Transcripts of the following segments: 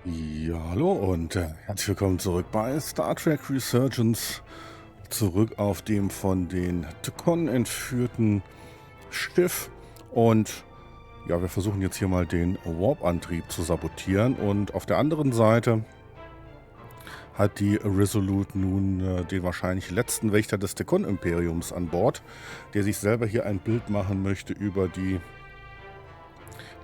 Ja, hallo und herzlich willkommen zurück bei Star Trek Resurgence. Zurück auf dem von den Tkon entführten Schiff. Und ja, wir versuchen jetzt hier mal den Warp-Antrieb zu sabotieren. Und auf der anderen Seite hat die Resolute nun den wahrscheinlich letzten Wächter des Tkon-Imperiums an Bord, der sich selber hier ein Bild machen möchte über die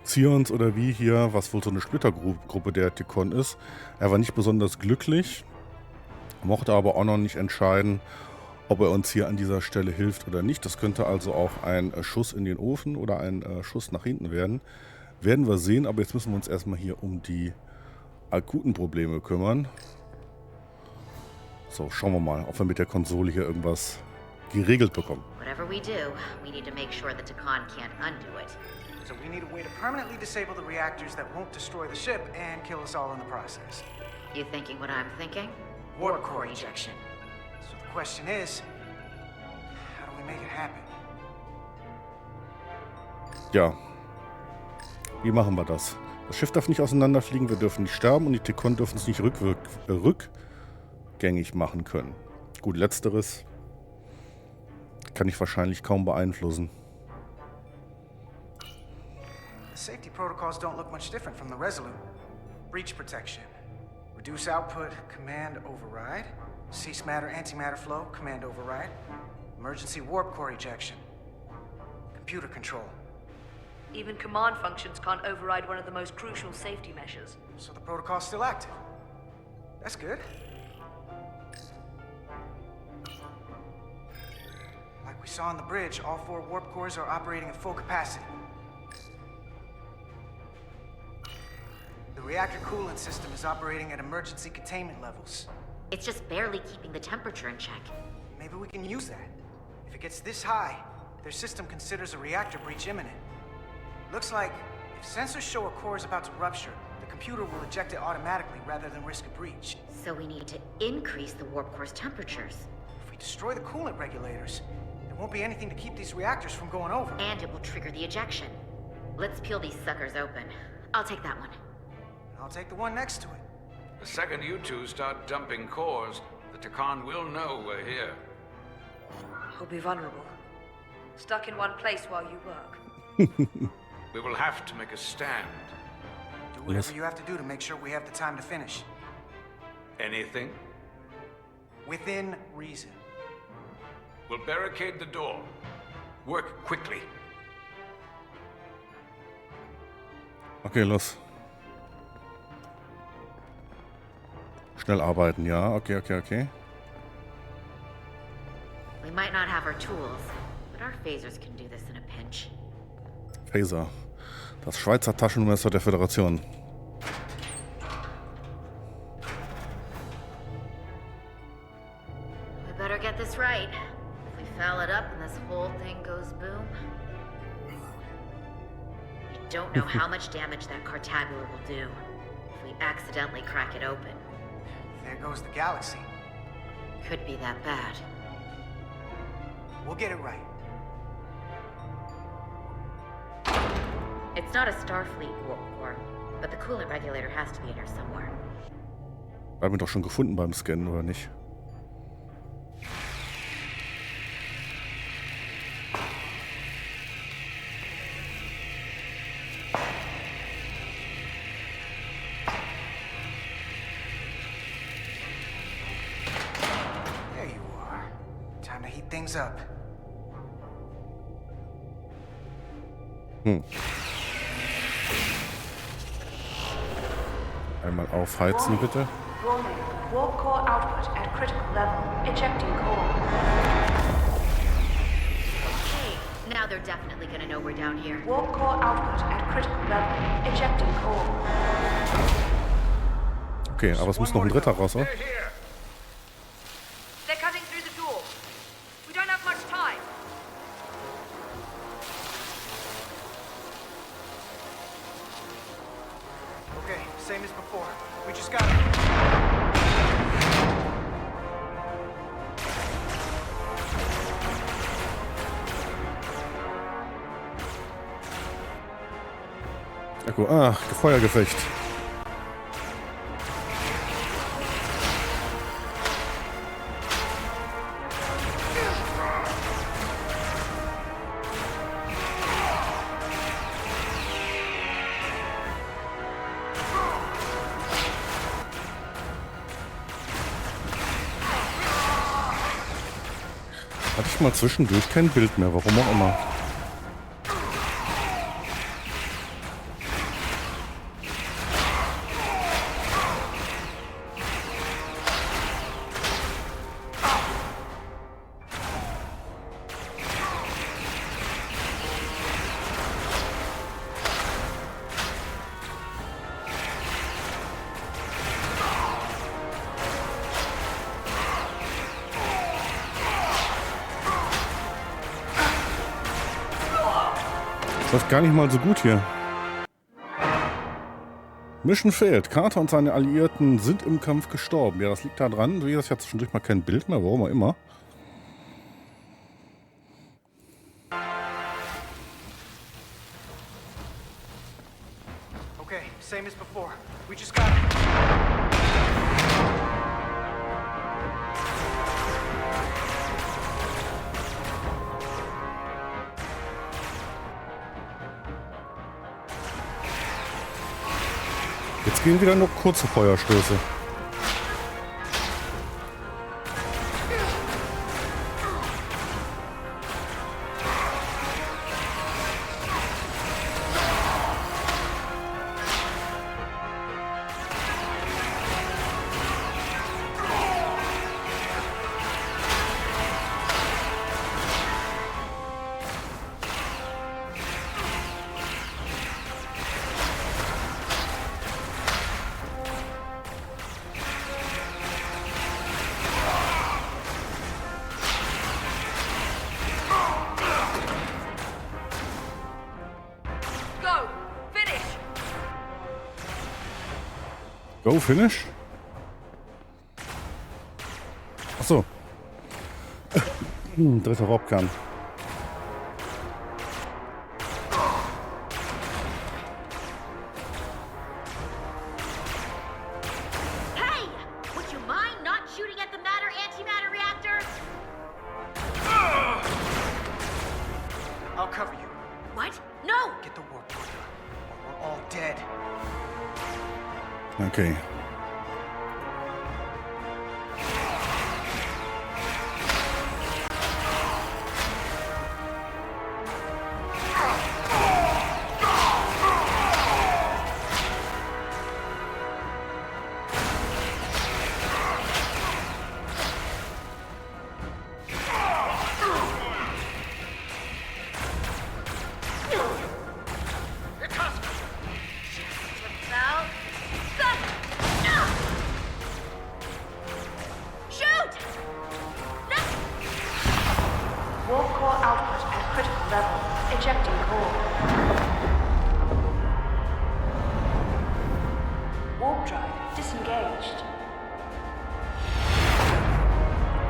Zions oder wie hier, was wohl so eine Splittergruppe der Tkon ist. Er war nicht besonders glücklich, mochte aber auch noch nicht entscheiden, ob er uns hier an dieser Stelle hilft oder nicht. Das könnte also auch ein Schuss in den Ofen oder ein Schuss nach hinten werden. Werden wir sehen, aber jetzt müssen wir uns erstmal hier um die akuten Probleme kümmern. So, schauen wir mal, ob wir mit der Konsole hier irgendwas geregelt bekommen. Whatever we do, we need to make sure the Tkon can't undo it. So we need a way to permanently disable the reactors that won't destroy the ship and kill us all in the process. You thinking what I'm thinking? Warp core ejection. So the question is, how do we make it happen? Ja, wie machen wir das? Das Schiff darf nicht auseinanderfliegen, wir dürfen nicht sterben und die Tkon dürfen es nicht rückgängig machen können. Gut, letzteres kann ich wahrscheinlich kaum beeinflussen. The safety protocols don't look much different from the Resolute. Breach protection. Reduce output, command override. Cease matter, antimatter flow, command override. Emergency warp core ejection. Computer control. Even command functions can't override one of the most crucial safety measures. So the protocol's still active. That's good. Like we saw on the bridge, all 4 warp cores are operating at full capacity. The reactor coolant system is operating at emergency containment levels. It's just barely keeping the temperature in check. Maybe we can use that. If it gets this high, their system considers a reactor breach imminent. Looks like if sensors show a core is about to rupture, the computer will eject it automatically rather than risk a breach. So we need to increase the warp core's temperatures. If we destroy the coolant regulators, there won't be anything to keep these reactors from going over. And it will trigger the ejection. Let's peel these suckers open. I'll take that one. I'll take the one next to it. The second you two start dumping cores, the Tkon will know we're here. We'll be vulnerable. Stuck in one place while you work. We will have to make a stand. Do whatever you have to do to make sure we have the time to finish. Anything? Within reason. We'll barricade the door. Work quickly. Okay, los. Schnell arbeiten, ja. Okay. We might not have our tools, but our phasers can do this in a pinch. Phaser. Das Schweizer Taschenmesser der Föderation. We better get this right. If we foul it up and this whole thing goes boom... We don't know how much damage that cartabula will do if we accidentally crack it open. There goes the galaxy. Could be that bad. We'll get it right. It's not a Starfleet warp core, but the coolant regulator has to be in here somewhere. Haben wir doch schon gefunden beim Scannen, oder nicht? There you are. Time to heat things up. Einmal aufheizen, bitte. Warning. Warp core output at critical level. Ejecting core. Hey, now they're definitely gonna know we're down here. Warp core output at critical level. Ejecting core. Okay, aber es muss noch ein dritter raus, oder? They're here. They're cutting through the door. We don't have much time. Okay, same as before. We just got it. Ja, gut. Feuergefecht. Hatte ich mal zwischendurch kein Bild mehr, warum auch immer. Läuft gar nicht mal so gut hier. Mission failed. Carter und seine Alliierten sind im Kampf gestorben. Ja, das liegt da dran. Wie gesagt, ich hatte zwischendurch mal kein Bild mehr, warum auch immer. Okay, same as before. We just got... Jetzt gehen wieder nur kurze Feuerstöße. Go, finish? Achso. Dritter Robkern. Hey! Would you mind not shooting at the matter-antimatter reactor? I'll cover you. What? No! Get the warp core done, or we're all dead. Okay.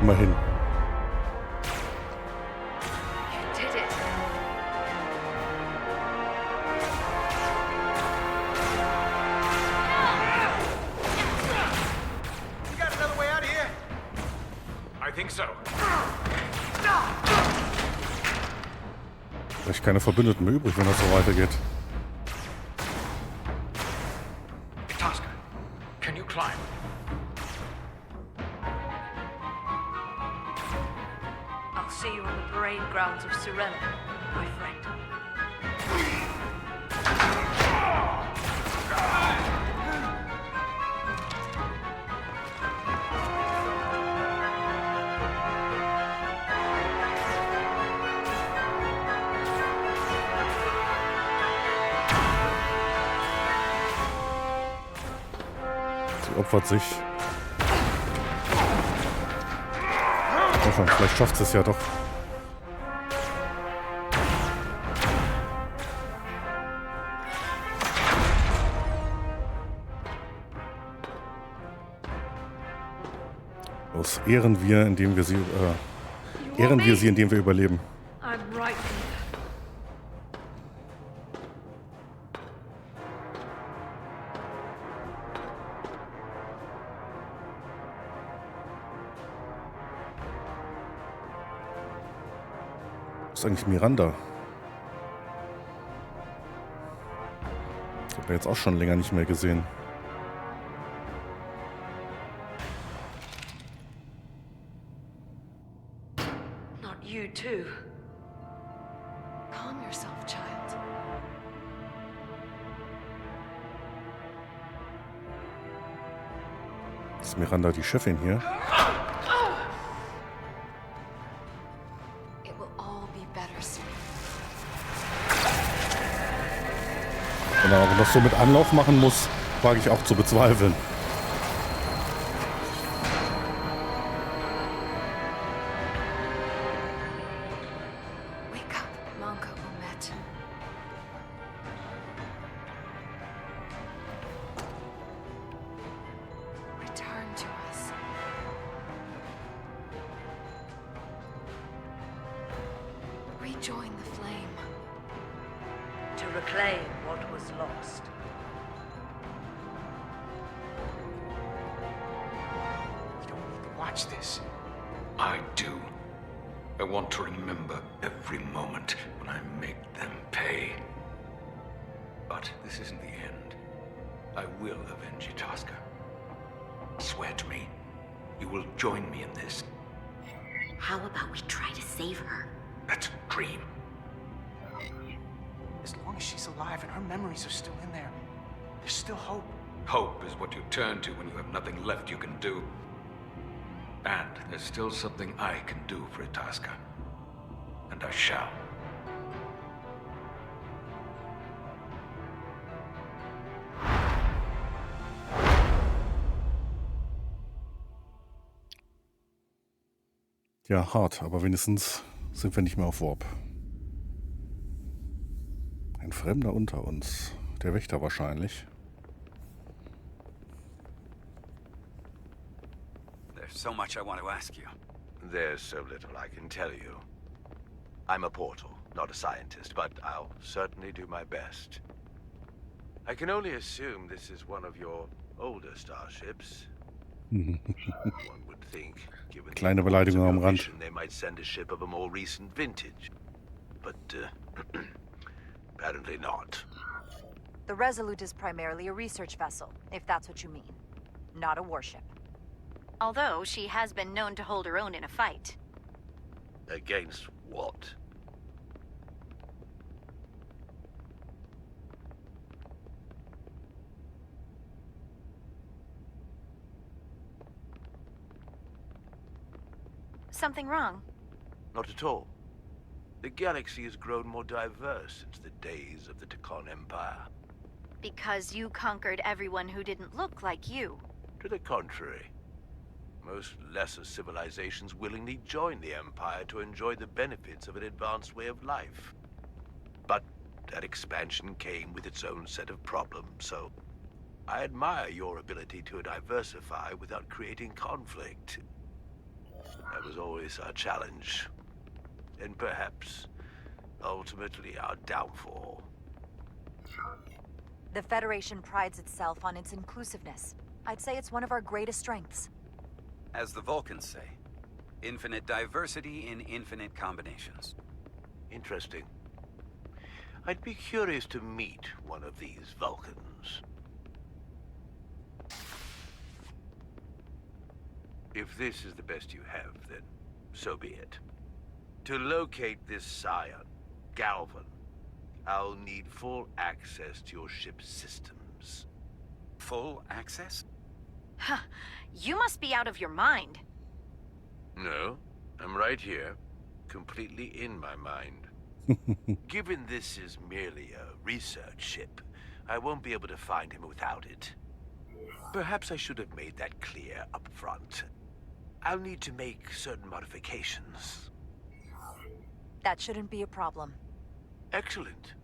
Immerhin. Vielleicht keine Verbündeten mehr übrig, wenn das so weitergeht. Tosca, can you climb? I'll see you on the parade grounds of Serenity, my friend. Sie opfert sich. Vielleicht schafft es ja doch. Los, ehren wir, indem wir sie indem wir überleben. I'm right here. Was ist eigentlich Miranda? Das habe ich jetzt auch schon länger nicht mehr gesehen. Not Ist Miranda die Chefin hier? It will all be better soon. Wenn er auch noch so mit Anlauf machen muss, wage ich auch zu bezweifeln. Wake up, Monka Umet. Return to us. Rejoin the flame. To reclaim what was lost. You don't need to watch this. I do. I want to remember every moment when I make them pay. But this isn't the end. I will avenge Itasca. Swear to me, you will join me in this. How about we try to save her? That's a dream. As long as she's alive and her memories are still in there, there's still hope. Hope is what you turn to when you have nothing left you can do. And there's still something I can do for Itasca. And I shall. Ja, hart, aber wenigstens sind wir nicht mehr auf Warp. Ein Fremder unter uns. Der Wächter wahrscheinlich. There's so much I want to ask you. There's so little I can tell you. I'm a portal, not a scientist, but I'll certainly do my best. I can only assume this is one of your older starships. One would think, given the Kleine Beleidigung am Rand. mission, they might send a ship of a more recent vintage. But, apparently not. The Resolute is primarily a research vessel, if that's what you mean. Not a warship. Although she has been known to hold her own in a fight. Against what? Something wrong? Not at all. The galaxy has grown more diverse since the days of the Tekon Empire. Because you conquered everyone who didn't look like you. To the contrary. Most lesser civilizations willingly join the Empire to enjoy the benefits of an advanced way of life. But that expansion came with its own set of problems, so I admire your ability to diversify without creating conflict. That was always our challenge. And perhaps, ultimately, our downfall. The Federation prides itself on its inclusiveness. I'd say it's one of our greatest strengths. As the Vulcans say, infinite diversity in infinite combinations. Interesting. I'd be curious to meet one of these Vulcans. If this is the best you have, then so be it. To locate this scion, Galvan, I'll need full access to your ship's systems. Full access? Huh. You must be out of your mind. No, I'm right here, completely in my mind. Given this is merely a research ship, I won't be able to find him without it. Perhaps I should have made that clear up front. I'll need to make certain modifications. That shouldn't be a problem. Excellent.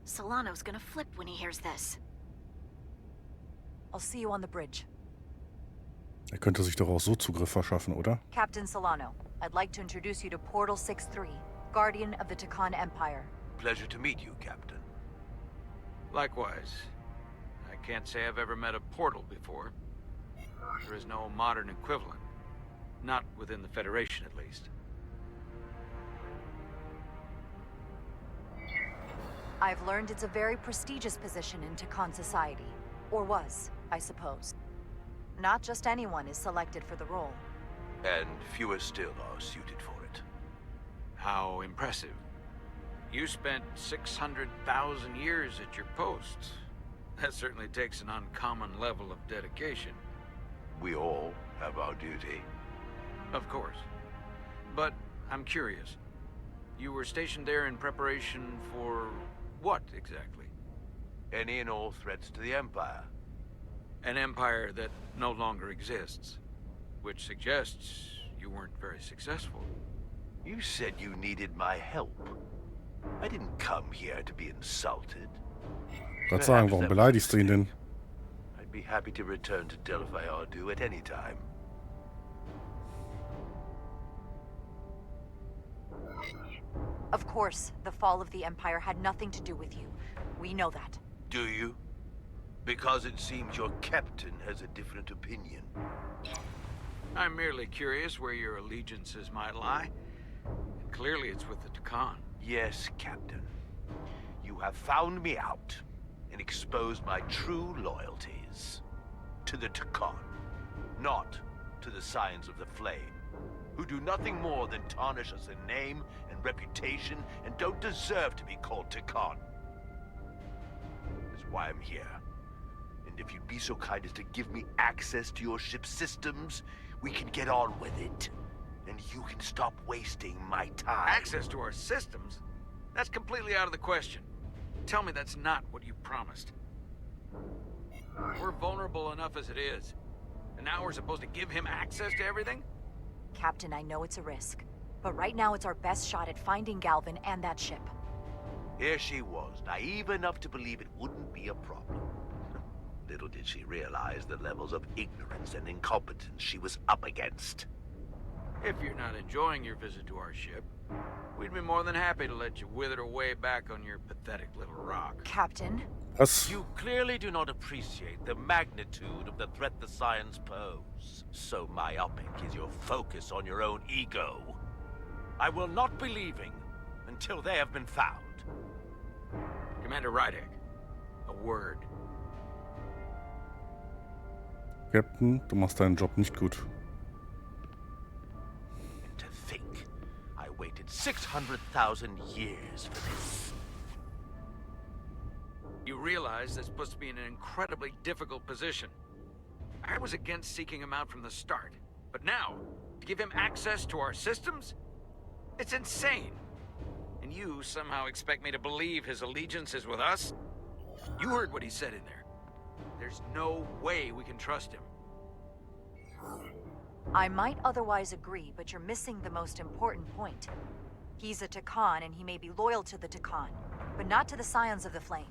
Solano's gonna flip when he hears this. I'll see you on the bridge. Er könnte sich doch auch so Zugriff verschaffen, oder? Captain Solano, I'd like to introduce you to Portal 6-3, Guardian of the Tekon Empire. Pleasure to meet you, Captain. Likewise. I can't say I've ever met a portal before. There is no modern equivalent. Not within the Federation, at least. I've learned it's a very prestigious position in Tekon society. Or was, I suppose. Not just anyone is selected for the role. And fewer still are suited for it. How impressive. You spent 600,000 years at your post. That certainly takes an uncommon level of dedication. We all have our duty. Of course. But I'm curious. You were stationed there in preparation for what exactly? Any and all threats to the Empire. An empire that no longer exists. Which suggests you weren't very successful. You said you needed my help. I didn't come here to be insulted. Gott sagen, warum beleidigst du ihn denn? I'd be happy to return to Delphi Ardu at any time. Of course, the fall of the Empire had nothing to do with you. We know that. Do you? Because it seems your captain has a different opinion. I'm merely curious where your allegiances might lie. And clearly it's with the Takan. Yes, Captain. You have found me out and exposed my true loyalties to the Takan, not to the Scions of the Flame, who do nothing more than tarnish us in name and reputation and don't deserve to be called Takan. That's why I'm here. And if you'd be so kind as to give me access to your ship's systems, we can get on with it. And you can stop wasting my time. Access to our systems? That's completely out of the question. Tell me that's not what you promised. We're vulnerable enough as it is. And now we're supposed to give him access to everything? Captain, I know it's a risk. But right now it's our best shot at finding Galvin and that ship. Here she was, naive enough to believe it wouldn't be a problem. Little did she realize the levels of ignorance and incompetence she was up against. If you're not enjoying your visit to our ship, we'd be more than happy to let you wither away back on your pathetic little rock. Captain? Was? You clearly do not appreciate the magnitude of the threat the Scions pose. So myopic is your focus on your own ego. I will not be leaving until they have been found. Commander Rydek, a word. Captain, du machst deinen Job nicht gut. And to think, I waited 600,000 years for this. You realize this puts me in an incredibly difficult position. I was against seeking him out from the start, but now, to give him access to our systems? It's insane. And you somehow expect me to believe his allegiance is with us? You heard what he said in there. There's no way we can trust him. I might otherwise agree, but you're missing the most important point. He's a Takan, and he may be loyal to the Takan, but not to the Scions of the Flame.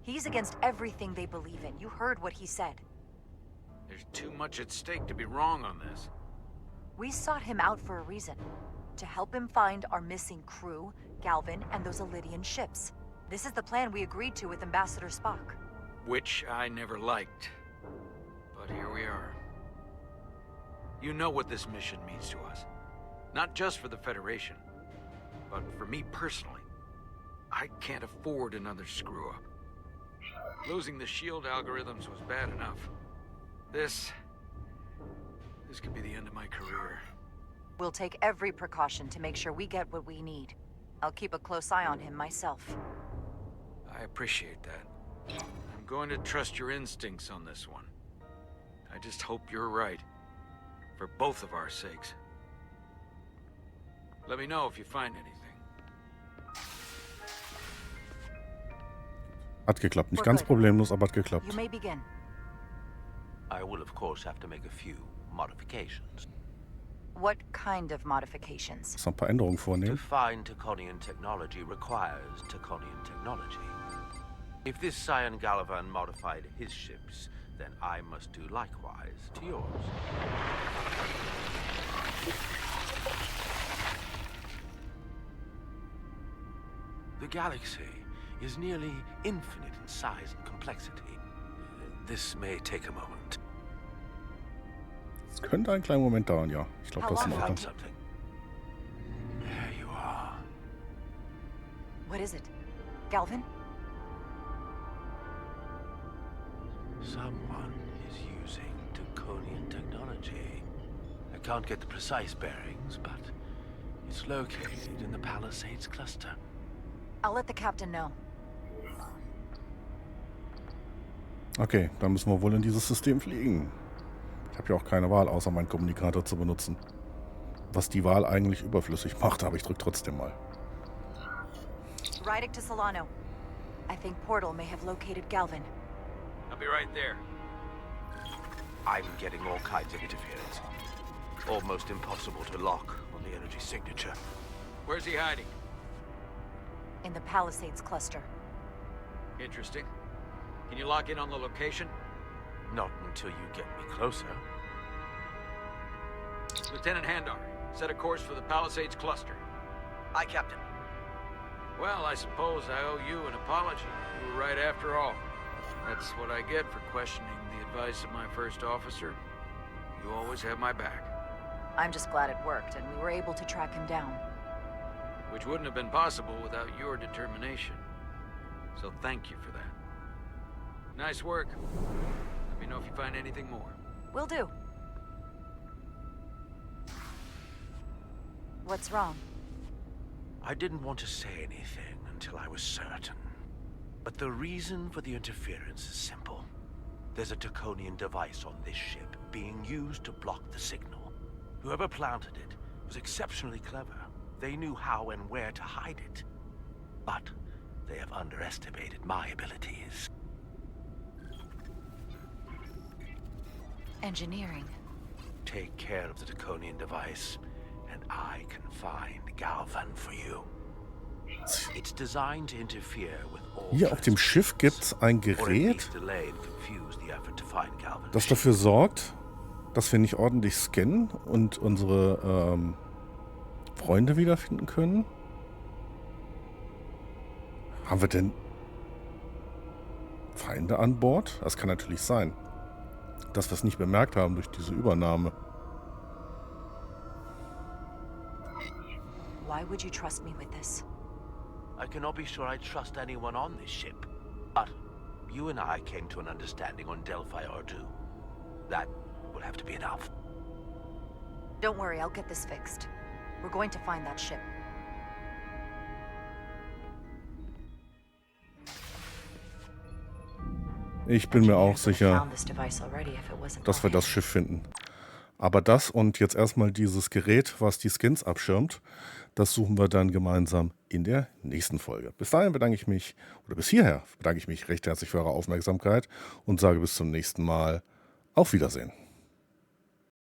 He's against everything they believe in. You heard what he said. There's too much at stake to be wrong on this. We sought him out for a reason. To help him find our missing crew, Galvin, and those Elydian ships. This is the plan we agreed to with Ambassador Spock. Which I never liked. But here we are. You know what this mission means to us. Not just for the Federation, but for me personally. I can't afford another screw-up. Losing the shield algorithms was bad enough. This could be the end of my career. We'll take every precaution to make sure we get what we need. I'll keep a close eye on him myself. I appreciate that. I'm going to trust your instincts on this one. I just hope you're right. For both of our sakes. Let me know if you find anything. Hat geklappt. Nicht ganz problemlos, aber hat geklappt. You may begin. I will of course have to make a few modifications. What kind of modifications? Muss noch ein paar Änderungen To vornehmen. find Taconian technology requires Taconian technology. If this Scion Galavan modified his ships, then I must do likewise to yours. The galaxy is nearly infinite in size and complexity. This may take a moment. Es könnte einen kleinen Moment dauern, ja. Ich glaube, das ist in I Ordnung. found something. There you are. What is it? Galvin? Someone is using Taconian technology. I can't get the precise bearings, but it's located in the Palisades cluster. I'll let the captain know. Okay, dann müssen wir wohl in dieses System fliegen. Ich habe ja auch keine Wahl, außer meinen Kommunikator zu benutzen. Was die Wahl eigentlich überflüssig macht, aber ich drücke trotzdem mal. Riding to Solano. I think Portal may have located Galvin. I'll be right there. I'm getting all kinds of interference. Almost impossible to lock on the energy signature. Where's he hiding? In the Palisades cluster. Interesting. Can you lock in on the location? Not until you get me closer. Lieutenant Handar, set a course for the Palisades cluster. Aye, Captain. Well, I suppose I owe you an apology. You were right after all. That's what I get for questioning the advice of my first officer. You always have my back. I'm just glad it worked, and we were able to track him down. Which wouldn't have been possible without your determination. So thank you for that. Nice work. Let me know if you find anything more. Will do. What's wrong? I didn't want to say anything until I was certain. But the reason for the interference is simple. There's a Draconian device on this ship being used to block the signal. Whoever planted it was exceptionally clever. They knew how and where to hide it. But they have underestimated my abilities. Engineering. Take care of the Draconian device, and I can find Galvin for you. It's designed to interfere with all. Hier auf dem Schiff gibt es ein Gerät, delay and confuse the effort to find Galvin. das dafür sorgt, dass wir nicht ordentlich scannen und unsere Freunde wiederfinden können. Haben wir denn Feinde an Bord? Das kann natürlich sein, dass wir es nicht bemerkt haben durch diese Übernahme. Why would you trust me with this? I cannot be sure I trust anyone on this ship. But you and I came to an understanding on Delphi R2. That will have to be enough. Don't worry, I'll get this fixed. We're going to find that ship. Ich bin mir auch sicher, dass wir das Schiff finden. Aber das und jetzt erstmal dieses Gerät, was die Skins abschirmt, das suchen wir dann gemeinsam in der nächsten Folge. Bis dahin bedanke ich mich, oder bis hierher bedanke ich mich recht herzlich für eure Aufmerksamkeit und sage bis zum nächsten Mal. Auf Wiedersehen.